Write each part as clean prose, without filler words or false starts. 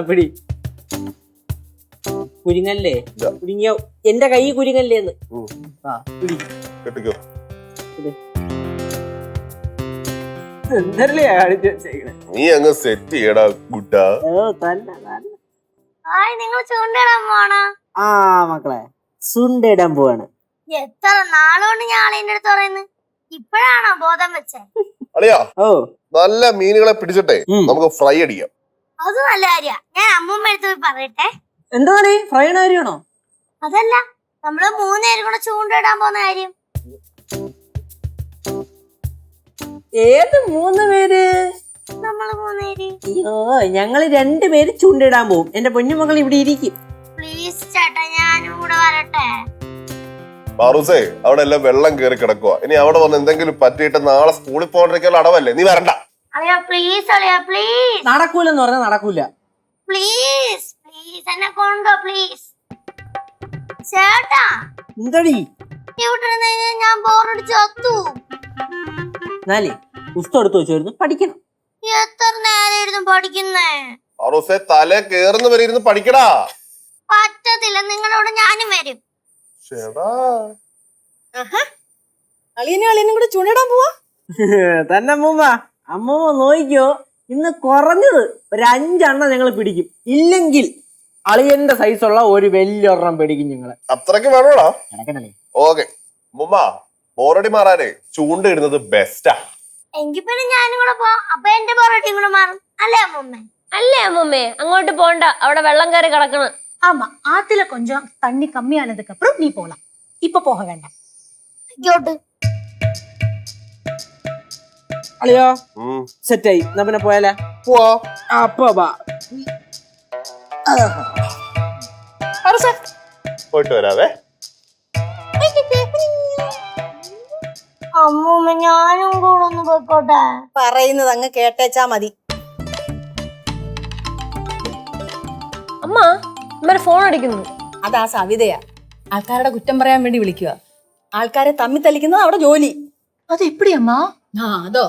പിടി കുരുങ്ങല്ലേ കുരുങ്ങിയ എന്റെ കൈ കുരുങ്ങല്ലേന്ന് പിടി കെട്ടിക്കോ. എന്തല്ലേ കാണിച്ചു വെച്ചേക്കണേ. നീ അങ്ങ് സെറ്റ് ചെയ്യടാ കുട്ടാ. നിങ്ങൾ ചൂണ്ടിടാൻ പോണ ആ മക്കളെ ചുണ്ടിടാൻ പോവാണ്. എത്ര നാളുകൊണ്ട് ഞാൻ അളിയന്റെ അടുത്ത് പറയുന്നു, ഇപ്പഴാണോ ബോധം വെച്ചേ? അളിയാ ഓ നല്ല മീനുകളെ പിടിച്ചിട്ടെ നമുക്ക് ഫ്രൈ അടിക്കാം. അത് നല്ല കാര്യ. ഞാൻ അമ്മൂമ്മ അടുത്ത് പോയി പറയട്ടെ. എന്താണ് ഫ്രൈ കാര്യമാണോ? അതല്ല, നമ്മള് 3 പേരും കൂടെ ചൂണ്ടിടാൻ പോകുന്ന കാര്യം. ഏത് 3 പേര്? നമ്മള് 3 പേര്. അയ്യോ ഞങ്ങള് 2 പേര് ചൂണ്ടിടാൻ പോവും. എന്റെ പൊന്നുമകൾ ഇവിടെ ഇരിക്കും. പ്ലീസ് ചേട്ടാ, ഞാനും കൂടെ വരട്ടെ. പാറൂസേ അവിടെ എല്ലാം വെള്ളം കയറി കിടക്കുക. ഇനി അവിടെ വന്ന് എന്തെങ്കിലും പറ്റിയിട്ട് നാളെ സ്കൂളിൽ പോകാണ്ടിരിക്കാൻ അടവല്ലേ, നീ വരണ്ട. അളിയാ പ്ലീസ്, അളിയാ പ്ലീസ്. നടക്കൂലെന്ന് പറഞ്ഞാൽ നടക്കൂല. പ്ലീസ് പ്ലീസ് എന്നെ കൊണ്ടോ പ്ലീസ്. ചേട്ടാ എന്തടി ഇവിടെ ഞാൻ ബോറടിച്ച് ഒത്തു. എന്നാലേ പുസ്തകം എടുത്ത് വെച്ചായിരുന്നു പഠിക്കണം. എത്ര നേരം പഠിക്കുന്നേ? പാറൂസേ തല കേറുന്ന വരെ ഇരുന്ന് പഠിക്കടാ. പറ്റത്തില്ല, നിങ്ങളോട് ഞാനും വരും. അളിയനും കൂടെ ചൂണ്ടിടാൻ പോവാ തന്നെ അമ്മൂമ്മ. അമ്മൂമ്മ നോക്കിക്കോ, ഇന്ന് കുറഞ്ഞത് ഒരു 5 എണ്ണം ഞങ്ങൾ പിടിക്കും. ഇല്ലെങ്കിൽ അളിയന്റെ സൈസുള്ള ഒരു വലിയൊരെണ്ണം പിടിക്കും ഞങ്ങള്. അത്രക്ക് വേണോടാ. നടക്കണല്ലേ? ഓക്കെ മുമ്മ, ബോറടി മാറാനേ ചൂണ്ടിടുന്നത് ബെസ്റ്റാ. എങ്കിൽ പിന്നെ ഞാനും കൂടെ പോവാം. അപ്പൊ എന്റെ ബോറടിയും കൂടെ മാറും. അല്ലേ അമ്മൂമ്മ? അല്ലേ അമ്മൂമ്മേ, അങ്ങോട്ട് പോണ്ട, അവിടെ വെള്ളം കയറി കിടക്കണം. ஆமா ஆத்துல கொஞ்சம் தண்ணி கம்மியானதுக்கு அப்புறம் நீ போலாம், இப்ப போக வேண்டாம். അളിയോ സെറ്റായി. എന്നാ പിന്നെ പോയാലേ? പോവാ. അപ്പൊ വാ. പോയിട്ട് വരാവേ. അമ്മൂമ്മ ഞാനും കൂടെ ഒന്ന് പോയിക്കോട്ടെ. പറയുന്നത് അങ്ങ് കേട്ടേച്ചാ മതി. അമ്മ അമ്മ ഫോൺ അടിക്കുന്നു. അതാ സവിതയാ, ആൾക്കാരുടെ കുറ്റം പറയാൻ വേണ്ടി വിളിക്കുക. ആൾക്കാരെ തമ്മി തല്ലിക്കുന്നത് അവിടെ ജോലി. അത് എപ്പിടി അമ്മ? അതോ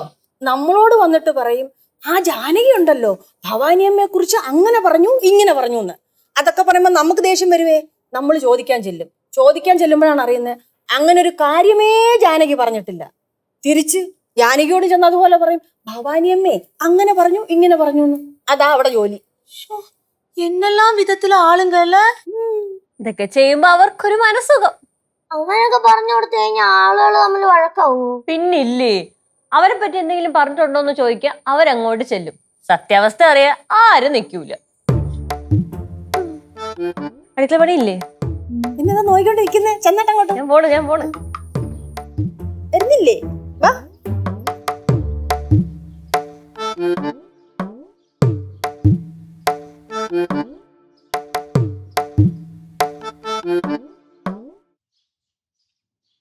നമ്മളോട് വന്നിട്ട് പറയും, ആ ജാനകി ഉണ്ടല്ലോ ഭവാനിയമ്മയെ കുറിച്ച് അങ്ങനെ പറഞ്ഞു ഇങ്ങനെ പറഞ്ഞു എന്ന്. അതൊക്കെ പറയുമ്പോ നമുക്ക് ദേഷ്യം വരുവേ. നമ്മൾ ചോദിക്കാൻ ചെല്ലുമ്പോഴാണ് അറിയുന്നത് അങ്ങനെ ഒരു കാര്യമേ ജാനകി പറഞ്ഞിട്ടില്ല. തിരിച്ച് ജാനകിയോട് ചെന്ന് അതുപോലെ പറയും, ഭവാനിയമ്മേ അങ്ങനെ പറഞ്ഞു ഇങ്ങനെ പറഞ്ഞു എന്ന്. അതാ അവിടെ ജോലി. എന്നെല്ലാം വിധത്തിലെ ആളുകള് ഇതൊക്കെ ചെയ്യുമ്പോ അവർക്കൊരു മനസുഖം. അങ്ങനെയൊക്കെ പറഞ്ഞു കൊടുത്തു കഴിഞ്ഞാൽ ആളുകൾ തമ്മിൽ വഴക്കാവൂ. പിന്നില്ലേ, അവരെ പറ്റി എന്തെങ്കിലും പറഞ്ഞിട്ടുണ്ടോന്ന് ചോദിക്കാം, അവരങ്ങോട്ട് ചെല്ലും. സത്യാവസ്ഥ അറിയാ ആരും നിക്കൂല. അടുക്കള പണിയില്ലേ? പിന്നെന്താ നോയിക്കൊണ്ടിരിക്കുന്നേ? ചെന്നിട്ടങ്ങോട്ട് ഞാൻ പോണ് വരുന്നില്ലേ? വാ